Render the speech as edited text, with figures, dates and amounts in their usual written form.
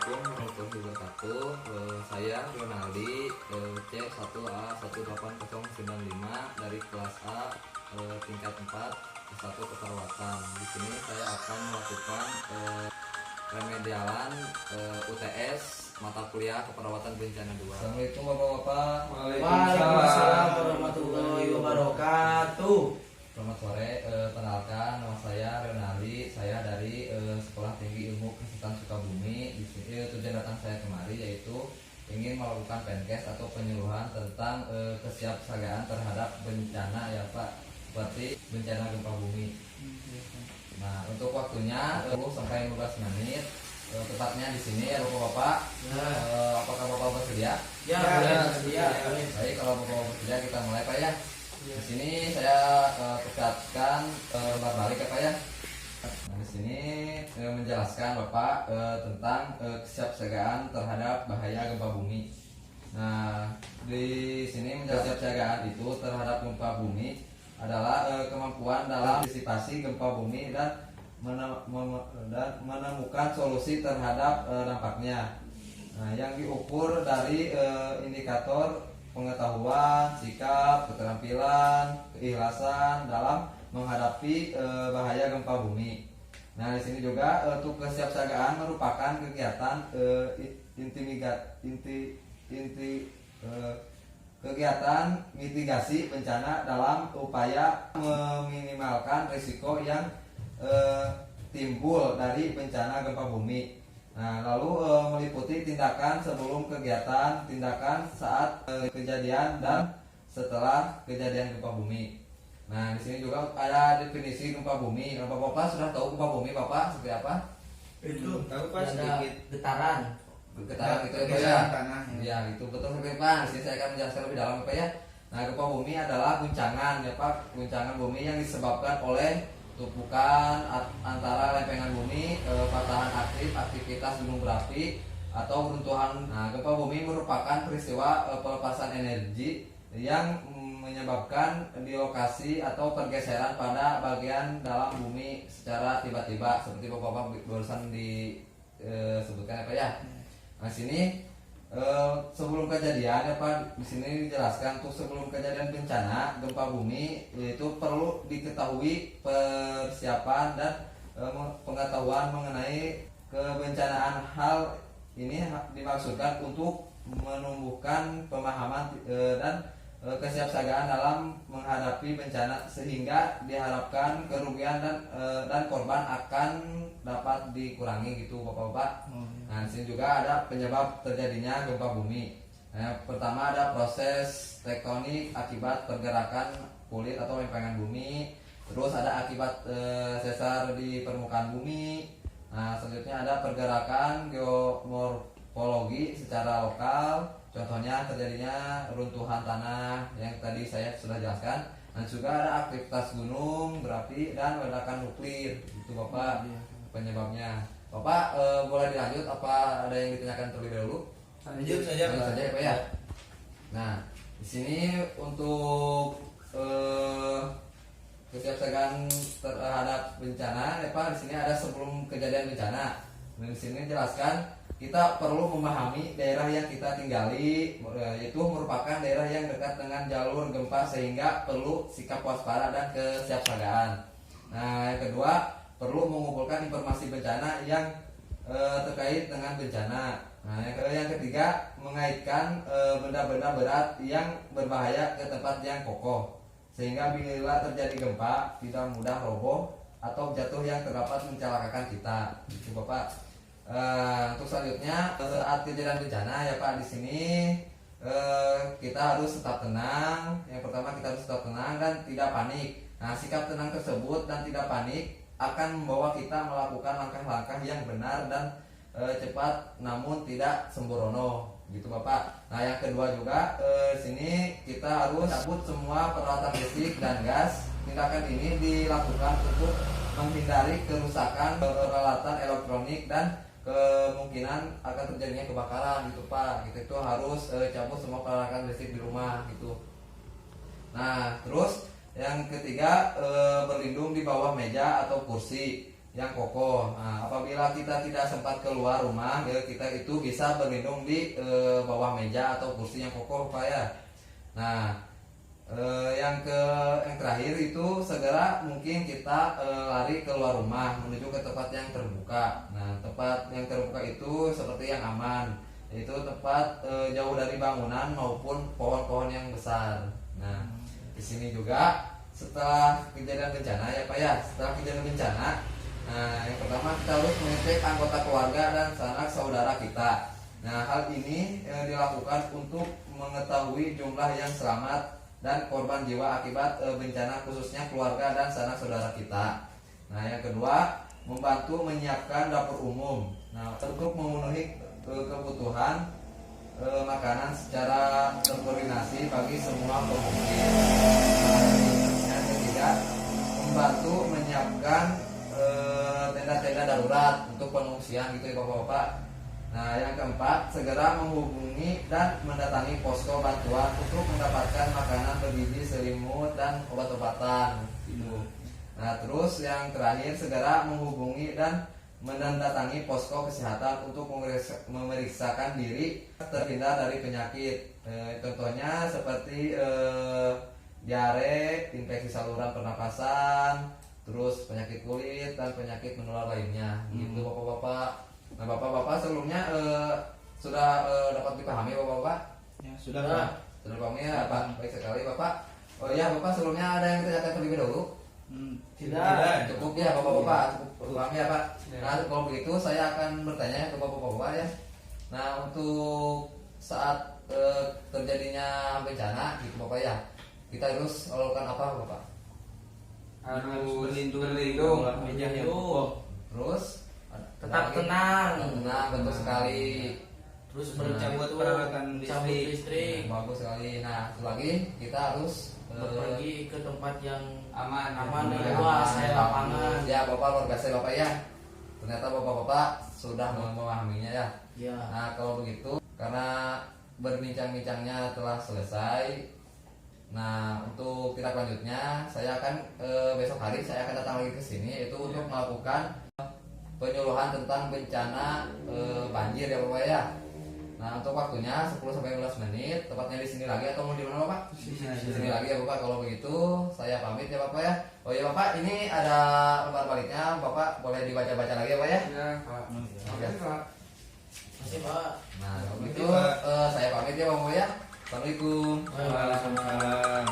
Assalamualaikum warahmatullahi wabarakatuh. Saya Ronaldi, C1A18095 dari kelas A, tingkat 4, S1 Keperawatan. Di sini saya akan melakukan remedialan UTS mata kuliah Keperawatan Bencana 2. Assalamualaikum Bapak-bapak. Waalaikumsalam warahmatullahi wabarakatuh. Selamat sore, kenalkan nama saya Ronaldi, saya dari Sekolah Tinggi Ilmu Kesehatan Sukabumi. Di sini tujuan datang saya kemari yaitu ingin melakukan penkes atau penyuluhan tentang kesiapsiagaan terhadap bencana ya Pak, seperti bencana gempa bumi. Nah, untuk waktunya 10 sampai 15 menit. Tepatnya di sini ya Bapak-bapak. Apakah Bapak bersedia? Ya, ya. Baik, kalau Bapak bersedia kita mulai Pak ya. Di sini saya perlihatkan lembar balik ya Pak ya. Nah, di sini menjelaskan Bapak tentang kesiapsiagaan terhadap bahaya gempa bumi. Nah, di sini menjelaskan kesiapsiagaan itu terhadap gempa bumi adalah kemampuan dalam antisipasi gempa bumi dan menemukan solusi terhadap dampaknya. Nah, yang diukur dari indikator pengetahuan, sikap, keterampilan, keikhlasan dalam menghadapi bahaya gempa bumi. Nah, di sini juga untuk kesiapsiagaan merupakan kegiatan kegiatan mitigasi bencana dalam upaya meminimalkan risiko yang timbul dari bencana gempa bumi. Nah, lalu meliputi tindakan sebelum kegiatan, tindakan saat kejadian dan setelah kejadian gempa bumi. Nah, di sini juga ada definisi gempa bumi. Bapak sudah tahu gempa bumi Bapak seperti apa? Itu tahu Pak, ada sedikit getaran. Getaran gitu ya Pak ya. Ya, itu betul sekali Pak. Di sini saya akan menjelaskan lebih dalam Pak ya. Nah, gempa bumi adalah guncangan ya Pak, guncangan bumi yang disebabkan oleh tumpukan antara lempengan bumi, patahan aktivitas gunung berapi atau runtuhan. Nah, gempa bumi merupakan peristiwa pelepasan energi yang menyebabkan dilokasi atau pergeseran pada bagian dalam bumi secara tiba-tiba seperti Bapak barusan disebutkan apa ya. Nah, sini sebelum kejadian ya Pak, di sini dijelaskan untuk sebelum kejadian bencana gempa bumi itu perlu diketahui persiapan dan pengetahuan mengenai kebencanaan. Hal ini dimaksudkan untuk menumbuhkan pemahaman dan kesiapsiagaan dalam menghadapi bencana sehingga diharapkan kerugian dan korban akan dapat dikurangi gitu Bapak-bapak. Nah, di sini juga ada penyebab terjadinya gempa bumi. Nah, pertama ada proses tektonik akibat pergerakan kulit atau lempengan bumi. Terus ada akibat sesar di permukaan bumi. Nah, selanjutnya ada pergerakan geomorfologi secara lokal. Contohnya terjadinya runtuhan tanah yang tadi saya sudah jelaskan. Dan juga ada aktivitas gunung berapi dan ledakan nuklir. Itu Bapak penyebabnya. Bapak boleh dilanjut apa ada yang ditanyakan terlebih dahulu? lanjut saja Ya Pak ya. Nah, di sini untuk kesiapsiagaan terhadap bencana ya Pak, di sini ada sebelum kejadian bencana. Dan di sini jelaskan kita perlu memahami daerah yang kita tinggali, yaitu merupakan daerah yang dekat dengan jalur gempa sehingga perlu sikap waspada dan kesiapsiagaan. Nah, yang kedua perlu mengumpulkan informasi bencana yang terkait dengan bencana. Nah, yang ketiga mengaitkan benda-benda berat yang berbahaya ke tempat yang kokoh sehingga bila terjadi gempa tidak mudah roboh atau jatuh yang terdapat mencelakakan kita. Itu Bapak. Untuk selanjutnya saat kejadian bencana ya Pak, di sini kita harus tetap tenang. Yang pertama kita harus tetap tenang dan tidak panik. Nah, sikap tenang tersebut dan tidak panik akan membawa kita melakukan langkah-langkah yang benar dan cepat namun tidak sembrono gitu Bapak. Nah, yang kedua juga sini kita harus cabut semua peralatan listrik dan gas. Tindakan ini dilakukan untuk menghindari kerusakan peralatan elektronik dan kemungkinan akan terjadinya kebakaran gitu Pak. Kita itu harus cabut semua peralatan listrik di rumah gitu. Nah, terus yang ketiga berlindung di bawah meja atau kursi. yang kokoh. Nah, apabila kita tidak sempat keluar rumah, ya kita itu bisa berlindung di bawah meja atau kursi yang kokoh Pak ya. Nah, yang terakhir itu segera mungkin kita lari keluar rumah menuju ke tempat yang terbuka. Nah, tempat yang terbuka itu seperti yang aman, yaitu tempat jauh dari bangunan maupun pohon-pohon yang besar. Nah, di sini juga setelah kejadian bencana ya Pak ya, setelah kejadian bencana, nah yang pertama kita harus mengecek anggota keluarga dan sanak saudara kita. Nah, hal ini dilakukan untuk mengetahui jumlah yang selamat dan korban jiwa akibat bencana, khususnya keluarga dan sanak saudara kita. Nah, yang kedua, membantu menyiapkan dapur umum. Nah, untuk memenuhi kebutuhan makanan secara terkoordinasi bagi semua pengungsi. Nah, yang ketiga, membantu menyiapkan tenda-tenda darurat untuk pengungsian gitu ya Bapak-bapak. Nah, yang keempat, segera menghubungi dan mendatangi posko bantuan untuk mendapatkan makanan bergizi, selimut, dan obat-obatan. Nah, terus yang terakhir, segera menghubungi dan mendatangi posko kesehatan untuk memeriksakan diri terhindar dari penyakit. Contohnya seperti diare, infeksi saluran pernapasan, terus penyakit kulit dan penyakit menular lainnya. Gitu Bapak-bapak. Nah, Bapak-bapak sebelumnya sudah dapat dipahami Bapak-bapak? Ya, sudah Pak. Sudah pahami ya Pak? Baik sekali Bapak. Oh ya Bapak, sebelumnya ada yang ditanyakan terlebih dahulu? Tidak. Cukup ya Bapak-bapak, cukup pahami ya Pak. Nah, kalau begitu saya akan bertanya ke Bapak-bapak ya. Nah, untuk saat terjadinya bencana gitu Bapak ya, kita harus melakukan apa Bapak? Harus berlindung meja yang kokoh. Terus Tetap tenang. tenang, betul sekali. Terus Mencabut peralatan listrik. Bagus sekali. Nah, satu lagi kita harus Pergi ke tempat yang Aman aman dan ya, luas, aman. kayak lapangan. Ya Bapak, luar biasa Bapak ya. Ternyata Bapak-bapak sudah memahaminya ya. Ya. Nah, kalau begitu, karena berbincang-bincangnya telah selesai. Nah, untuk tindak lanjutnya saya akan besok hari saya akan datang lagi ke sini, yaitu untuk melakukan penyuluhan tentang bencana banjir ya Bapak ya. Nah, untuk waktunya 10-15 menit, tepatnya di sini lagi atau mau di mana Bapak? Di sini lagi ya Bapak. Kalau begitu saya pamit ya Bapak ya. Oh ya Bapak, ini ada lembar baliknya, Bapak boleh dibaca-baca lagi ya Pak ya. Ya, Pak. Oke. Masih Pak. Nah, kalau begitu saya pamit ya Bapak ya. Assalamualaikum. Waalaikumsalam.